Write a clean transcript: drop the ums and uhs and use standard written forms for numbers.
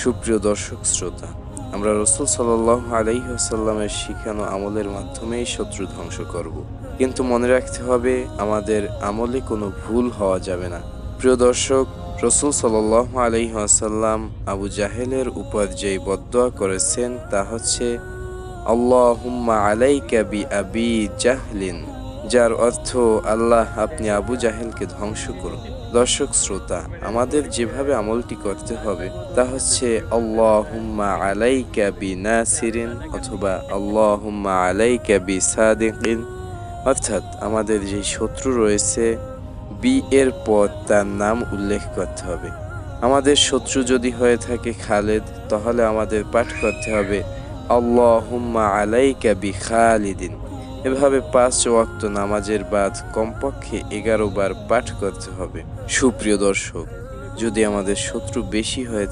সুপ্রিয় দর্শক শ্রোতা, আমরা রাসূল সাল্লাল্লাহু আলাইহি ওয়াসাল্লামের শিখানো আমলের মাধ্যমেই শত্রু ধ্বংস করব, কিন্তু মনে রাখতে হবে আমাদের আমলে কোনো ভুল হওয়া যাবে না। প্রিয় দর্শক, রাসূল সাল্লাল্লাহু আলাইহি ওয়াসাল্লাম আবু জাহেলের উপর যেই বদদোয়া করেছেন তা হচ্ছে আল্লাহুম্মা আলাইকা বি আবি জাহলিন, যার অর্থ আল্লাহ আপনি আবু জাহেলকে ধ্বংস করুন। দর্শক শ্রোতা, আমাদের যেভাবে আমলটি করতে হবে তা হচ্ছে আল্লাহুম্মা আলাইকা বি নাসিরিন অথবা আল্লাহুম্মা আলাইকা বি সাদিকিন, অর্থাৎ আমাদের যে শত্রু রয়েছে বি এর পর তার নাম উল্লেখ করতে হবে। আমাদের শত্রু যদি হয়ে থাকে খালেদ, তাহলে আমাদের পাঠ করতে হবে আল্লাহুম্মা আলাইকা বি খালিদিন। এভাবে 5 ওয়াক্ত নামাজের বাদ কমপক্ষে 11 বার পাঠ করতে হবে। সুপ্রিয় দর্শক, যদি আমাদের শত্রু বেশি হয়ে থাকে